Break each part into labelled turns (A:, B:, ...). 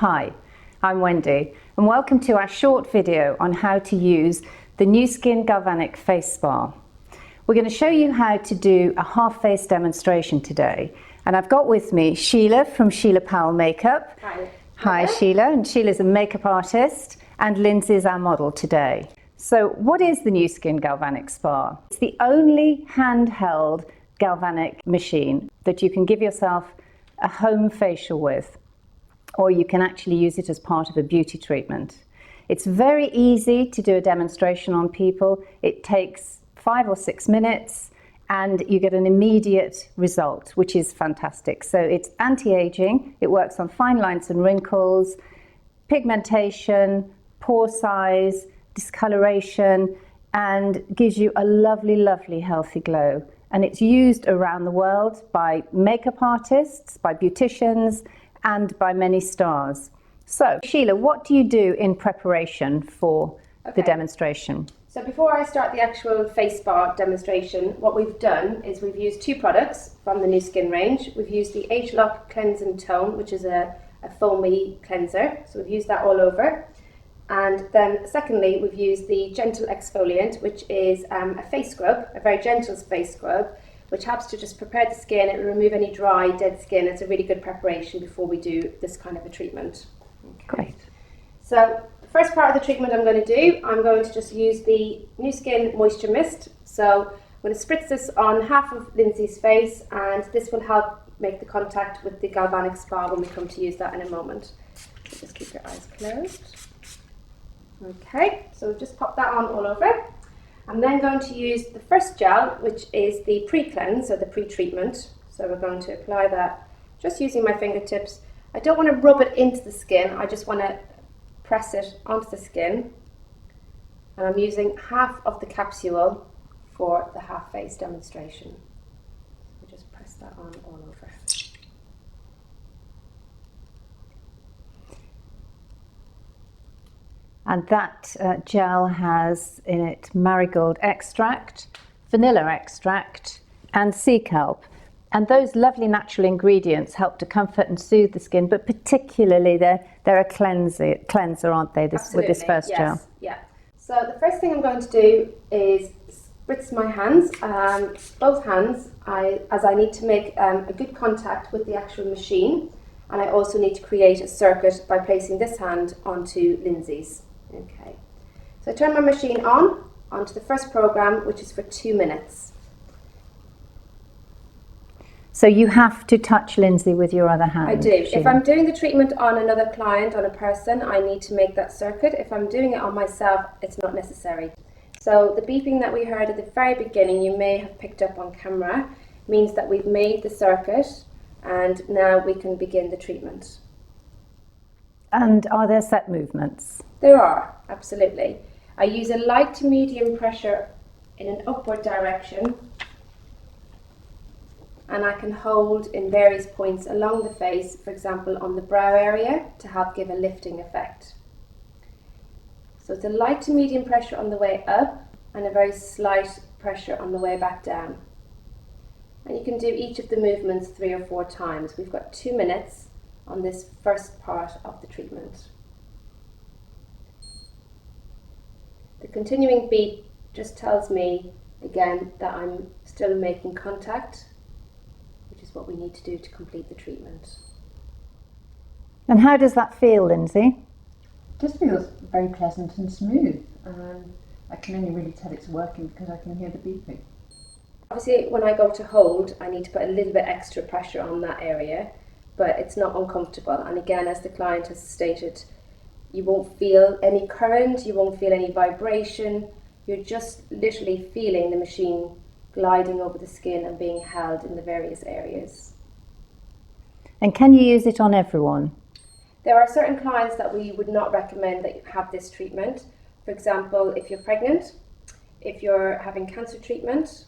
A: Hi, I'm Wendy and welcome to our short video on how to use the Nu Skin Galvanic Face Spa. We're going to show you how to do a half face demonstration today, and I've got with me Sheila from Sheila Powell Makeup.
B: Hi.
A: Hi Sheila, and Sheila's a makeup artist and Lindsay's our model today. So what is the Nu Skin Galvanic Spa? It's the only handheld galvanic machine that you can give yourself a home facial with, or you can actually use it as part of a beauty treatment. It's very easy to do a demonstration on people. It takes 5 or 6 minutes and you get an immediate result, which is fantastic. So it's anti-aging, it works on fine lines and wrinkles, pigmentation, pore size, discoloration, and gives you a lovely, lovely healthy glow. And it's used around the world by makeup artists, by beauticians, and by many stars. So, Sheila, what do you do in preparation for the demonstration?
B: So before I start the actual face bar demonstration, what we've done is we've used 2 products from the Nu Skin range. We've used the Age Lock Cleanse and Tone, which is a foamy cleanser. So we've used that all over. And then secondly, we've used the Gentle Exfoliant, which is a face scrub, a very gentle face scrub, which helps to just prepare the skin. It will remove any dry, dead skin. It's a really good preparation before we do this kind of a treatment. Okay.
A: Great.
B: So the first part of the treatment I'm going to do, I'm going to just use the Nu Skin Moisture Mist. So I'm going to spritz this on half of Lindsay's face, and this will help make the contact with the Galvanic Spa when we come to use that in a moment. So just keep your eyes closed. Okay, so we've just popped that on all over. I'm then going to use the first gel, which is the pre-cleanse, or the pre-treatment. So we're going to apply that just using my fingertips. I don't want to rub it into the skin, I just want to press it onto the skin. And I'm using half of the capsule for the half face demonstration. So just press that on all over.
A: And that gel has in it marigold extract, vanilla extract, and sea kelp. And those lovely natural ingredients help to comfort and soothe the skin, but particularly they're a cleanser, aren't they, with this first gel?
B: Yeah. So the first thing I'm going to do is spritz my hands, both hands, as I need to make a good contact with the actual machine, and I also need to create a circuit by placing this hand onto Lindsay's. Okay, so I turn my machine onto the first program, which is for 2 minutes.
A: So you have to touch Lindsay with your other hand?
B: I do.
A: Sheila.
B: If I'm doing the treatment on another client, on a person, I need to make that circuit. If I'm doing it on myself, it's not necessary. So the beeping that we heard at the very beginning, you may have picked up on camera, means that we've made the circuit and now we can begin the treatment.
A: And are there set movements?
B: There are, absolutely. I use a light to medium pressure in an upward direction, and I can hold in various points along the face, for example on the brow area, to help give a lifting effect. So it's a light to medium pressure on the way up and a very slight pressure on the way back down. And you can do each of the movements 3 or 4 times. We've got 2 minutes on this first part of the treatment. The continuing beep just tells me again that I'm still making contact, which is what we need to do to complete the treatment.
A: And how does that feel, Lindsay?
C: It just feels very pleasant and smooth. I can only really tell it's working because I can hear the beeping.
B: Obviously, when I go to hold, I need to put a little bit extra pressure on that area, but it's not uncomfortable. And again, as the client has stated, you won't feel any current, you won't feel any vibration. You're just literally feeling the machine gliding over the skin and being held in the various areas.
A: And can you use it on everyone?
B: There are certain clients that we would not recommend that you have this treatment. For example, if you're pregnant, if you're having cancer treatment,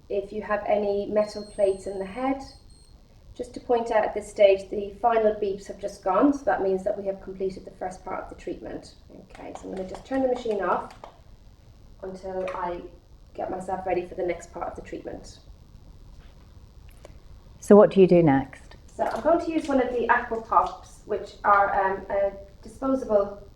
B: if you have any metal plates in the head. Just to point out at this stage, the final beeps have just gone, so that means that we have completed the first part of the treatment. Okay, so I'm going to just turn the machine off until I get myself ready for the next part of the treatment.
A: So what do you do next?
B: So I'm going to use one of the Aqua Pops, which are a disposable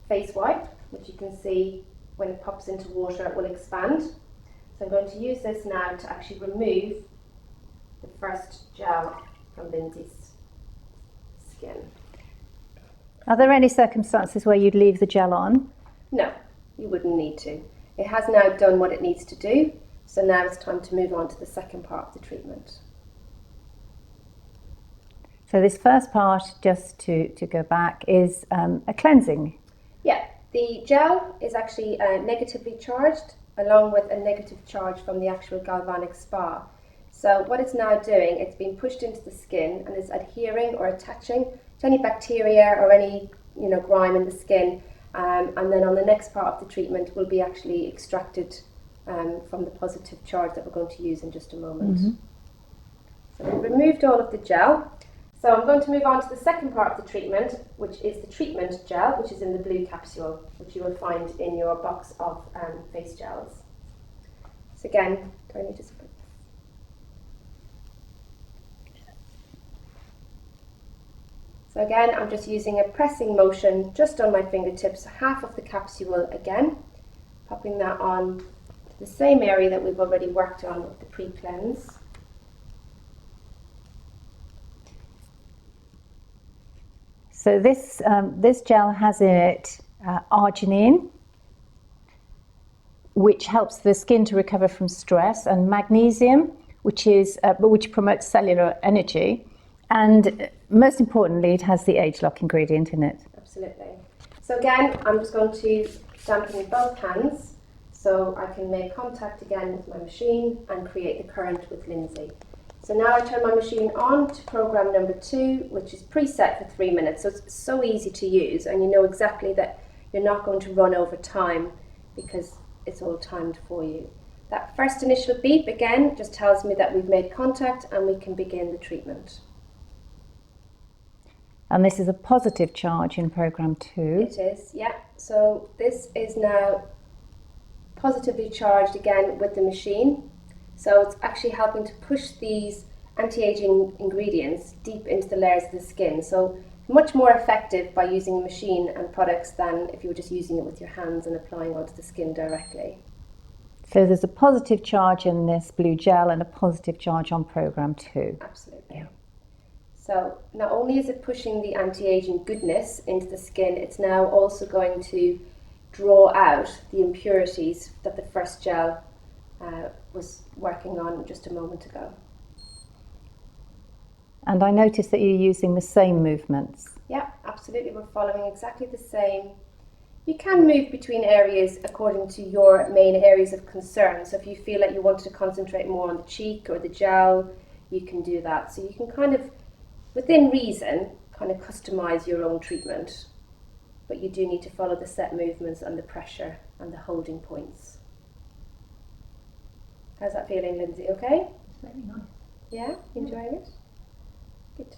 B: face wipe, which you can see when it pops into water it will expand. So I'm going to use this now to actually remove the first gel from Lindsay's skin.
A: Are there any circumstances where you'd leave the gel on?
B: No, you wouldn't need to. It has now done what it needs to do, so now it's time to move on to the second part of the treatment.
A: So this first part, just to go back, is a cleansing.
B: Yeah, the gel is actually negatively charged, along with a negative charge from the actual galvanic spa. So what it's now doing, it's being pushed into the skin and is adhering or attaching to any bacteria or any grime in the skin, and then on the next part of the treatment will be actually extracted from the positive charge that we're going to use in just a moment.
A: Mm-hmm.
B: So we've removed all of the gel. So I'm going to move on to the second part of the treatment, which is the treatment gel, which is in the blue capsule, which you will find in your box of face gels. So again, do I need to split this? So again, I'm just using a pressing motion just on my fingertips, half of the capsule again, popping that on to the same area that we've already worked on with the pre-cleanse.
A: So this gel has in it arginine, which helps the skin to recover from stress, and magnesium, which promotes cellular energy, and most importantly, it has the age lock ingredient in it.
B: Absolutely. So again, I'm just going to dampen with both hands so I can make contact again with my machine and create the current with Lindsay. So now I turn my machine on to program number 2, which is preset for 3 minutes. So it's so easy to use, and you know exactly that you're not going to run over time because it's all timed for you. That first initial beep again just tells me that we've made contact and we can begin the treatment.
A: And this is a positive charge in program 2.
B: It is, yeah. So this is now positively charged again with the machine. So it's actually helping to push these anti-aging ingredients deep into the layers of the skin. So much more effective by using a machine and products than if you were just using it with your hands and applying onto the skin directly.
A: So there's a positive charge in this blue gel and a positive charge on program 2.
B: Absolutely.
A: Yeah.
B: So not only is it pushing the anti-aging goodness into the skin, it's now also going to draw out the impurities that the first gel was working on just a moment ago.
A: And I noticed that you're using the same movements.
B: Yeah, absolutely. We're following exactly the same. You can move between areas according to your main areas of concern. So if you feel like you want to concentrate more on the cheek or the jowl, you can do that. So you can kind of, within reason, kind of customize your own treatment. But you do need to follow the set movements and the pressure and the holding points. How's that feeling, Lindsay? Okay?
C: It's very nice.
B: Yeah? Enjoying it? Good.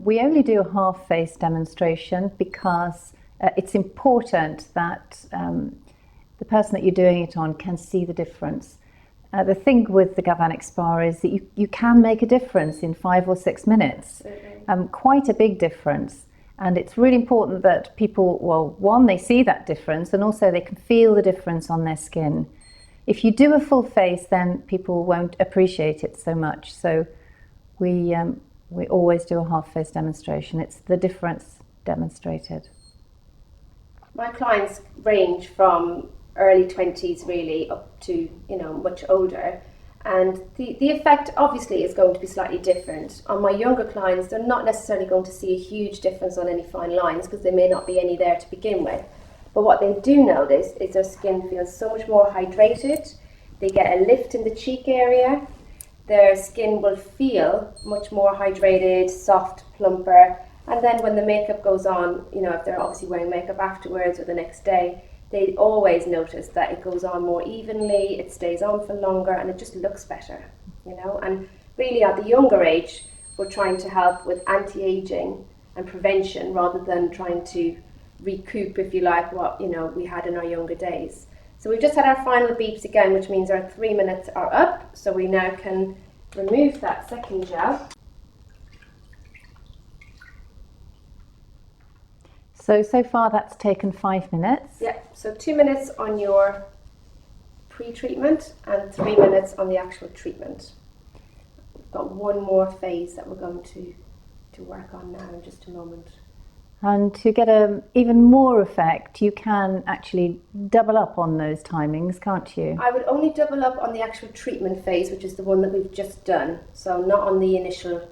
A: We only do a half face demonstration because it's important that the person that you're doing it on can see the difference. The thing with the galvanic spa is that you can make a difference in 5 or 6 minutes, quite a big difference. And it's really important that people, well, one, they see that difference, and also they can feel the difference on their skin. If you do a full face, then people won't appreciate it so much. So we always do a half face demonstration. It's the difference demonstrated.
B: My clients range from early 20s really up to much older, and the effect obviously is going to be slightly different. On my younger clients, they're not necessarily going to see a huge difference on any fine lines because there may not be any there to begin with, but what they do notice is their skin feels so much more hydrated. They get a lift in the cheek area. Their skin will feel much more hydrated, soft, plumper, and then when the makeup goes on, if they're obviously wearing makeup afterwards or the next day, they always notice that it goes on more evenly, it stays on for longer, and it just looks better, And really at the younger age, we're trying to help with anti-aging and prevention rather than trying to recoup, if you like, what we had in our younger days. So we've just had our final beeps again, which means our 3 minutes are up. So we now can remove that second gel.
A: So far that's taken 5 minutes.
B: Yeah, so 2 minutes on your pre-treatment and 3 minutes on the actual treatment. We've got one more phase that we're going to work on now in just a moment.
A: And to get an even more effect, you can actually double up on those timings, can't you?
B: I would only double up on the actual treatment phase, which is the one that we've just done. So not on the initial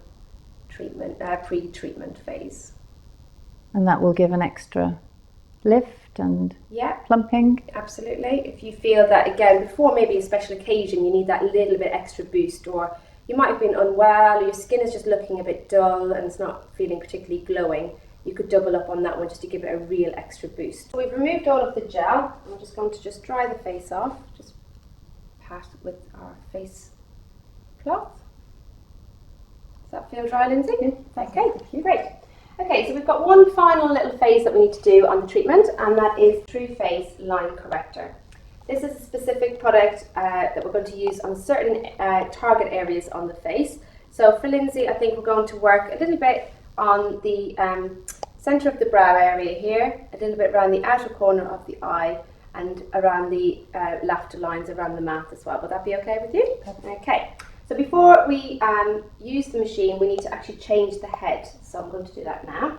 B: treatment, pre-treatment phase.
A: And that will give an extra lift and
B: Yeah,
A: plumping.
B: absolutely. If you feel that, again, before maybe a special occasion, you need that little bit extra boost, or you might have been unwell, or your skin is just looking a bit dull and it's not feeling particularly glowing, you could double up on that one just to give it a real extra boost. So we've removed all of the gel. I'm just going to just dry the face off, just pat with our face cloth. Does that feel dry, Lindsay?
C: Yeah.
B: Okay, great. Okay, so we've got one final little phase that we need to do on the treatment, and that is True Face Line Corrector. This is a specific product that we're going to use on certain target areas on the face. So for Lindsay, I think we're going to work a little bit on the centre of the brow area here, a little bit around the outer corner of the eye, and around the laughter lines around the mouth as well. Would that be okay with you? Okay. So before we use the machine, we need to actually change the head. So I'm going to do that now.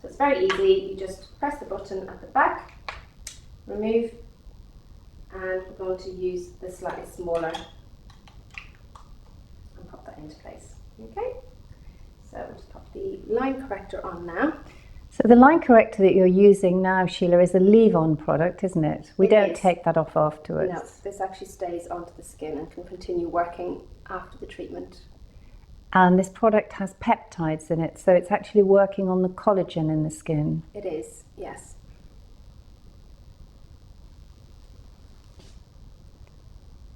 B: So it's very easy. You just press the button at the back, remove, and we're going to use the slightly smaller and pop that into place. Okay. So we'll just pop the line corrector on now.
A: So the line corrector that you're using now, Sheila, is a leave-on product, isn't it? We don't
B: is.
A: take that off afterwards.
B: No, this actually stays onto the skin and can continue working after the treatment.
A: And this product has peptides in it, so it's actually working on the collagen in the skin.
B: It is, yes.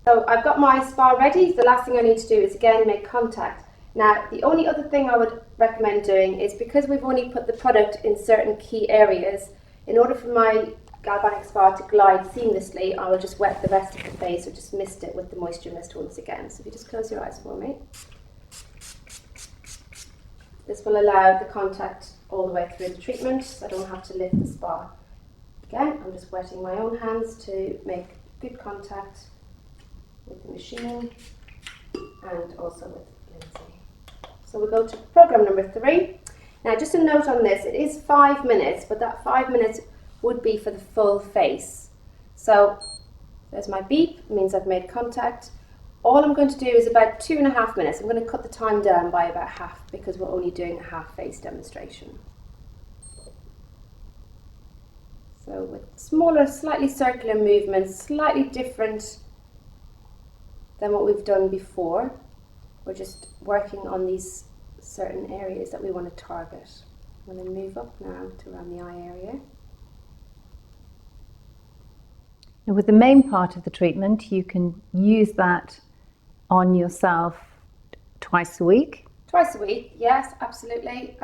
B: So I've got my spa ready. The last thing I need to do is again make contact. Now, the only other thing I would recommend doing is, because we've only put the product in certain key areas, in order for my galvanic spa to glide seamlessly, I will just wet the rest of the face, or just mist it with the moisture mist once again. So if you just close your eyes for me. This will allow the contact all the way through the treatment, so I don't have to lift the spa. Again, I'm just wetting my own hands to make good contact with the machine and also with Lindsay. So we'll go to program number 3. Now, just a note on this, it is 5 minutes, but that 5 minutes would be for the full face. So there's my beep, it means I've made contact. All I'm going to do is about 2.5 minutes. I'm going to cut the time down by about half, because we're only doing a half face demonstration. So with smaller, slightly circular movements, slightly different than what we've done before. We're just working on these certain areas that we want to target. I'm going to move up now to around the eye area.
A: Now, with the main part of the treatment, you can use that on yourself twice a week.
B: Twice a week, yes, absolutely.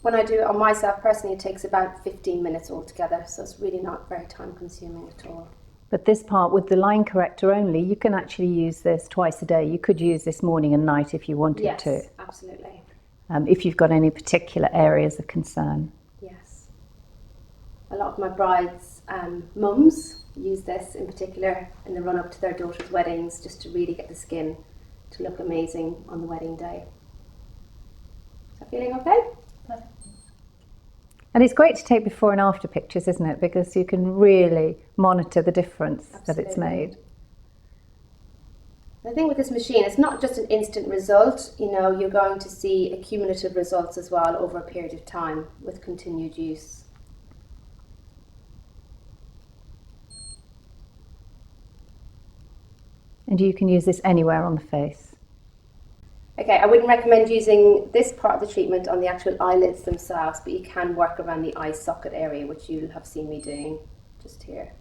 B: When I do it on myself personally, it takes about 15 minutes altogether, so it's really not very time consuming at all.
A: But this part with the line corrector only, you can actually use this twice a day. You could use this morning and night if you wanted to.
B: Yes, absolutely.
A: If you've got any particular areas of concern.
B: Yes. A lot of my brides' mums use this in particular in the run up to their daughters' weddings, just to really get the skin to look amazing on the wedding day. Is that feeling okay?
C: Perfect.
A: And it's great to take before and after pictures, isn't it? Because you can really monitor the difference that it's made.
B: The thing with this machine, it's not just an instant result. You know, you're going to see accumulative results as well over a period of time with continued use.
A: And you can use this anywhere on the face.
B: Okay, I wouldn't recommend using this part of the treatment on the actual eyelids themselves, but you can work around the eye socket area, which you'll have seen me doing just here.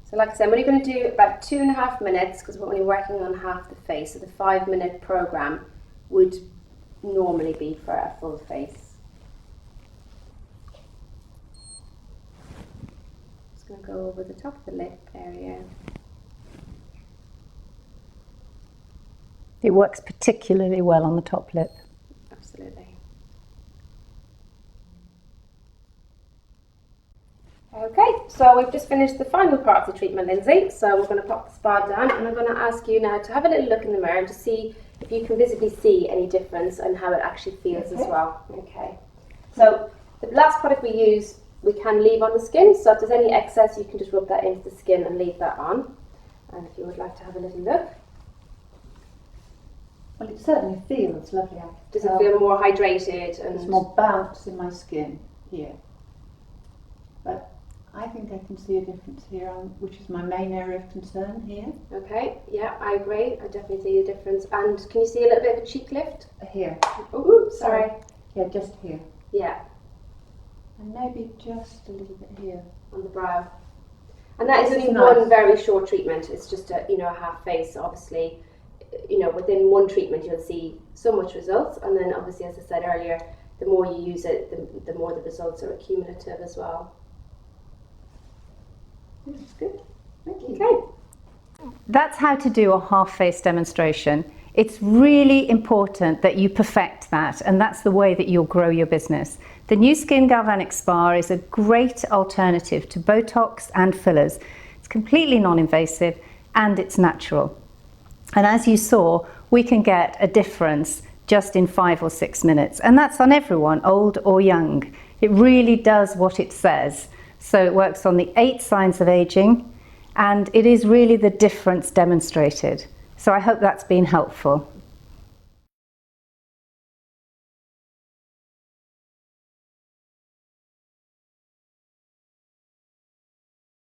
B: So like I said, I'm only going to do about 2.5 minutes, because we're only working on half the face, so the 5-minute program would normally be for a full face. going to go over the top of the lip area.
A: It works particularly well on the top lip.
B: Absolutely. Okay, so we've just finished the final part of the treatment, Lindsay. So we're going to pop the spa down, and I'm going to ask you now to have a little look in the mirror and to see if you can visibly see any difference and how it actually feels as well. Okay. So the last product we use, we can leave on the skin. So if there's any excess, you can just rub that into the skin and leave that on. And if you would like to have a little look.
C: Well, it certainly feels lovely.
B: Does it feel more hydrated? And
C: there's more bounce in my skin here. But I think I can see a difference here, which is my main area of concern here.
B: Okay, yeah, I agree. I definitely see a difference. And can you see a little bit of a cheek lift?
C: Here.
B: Oh, sorry.
C: Yeah, just here.
B: Yeah.
C: And maybe just a little bit here.
B: On the brow. And that is
C: This
B: only
C: is nice.
B: one very short treatment. It's just a half face. Obviously, within one treatment you'll see so much results, and then obviously, as I said earlier, the more you use it, the more the results are accumulative as well.
C: That's good. Thank you.
B: Okay.
A: That's how to do a half face demonstration. It's really important that you perfect that, and that's the way that you'll grow your business. The New Skin Galvanic Spa is a great alternative to Botox and fillers. It's completely non-invasive and it's natural. And as you saw, we can get a difference just in 5 or 6 minutes. And that's on everyone, old or young. It really does what it says. So it works on the 8 signs of aging, and it is really the difference demonstrated. So I hope that's been helpful.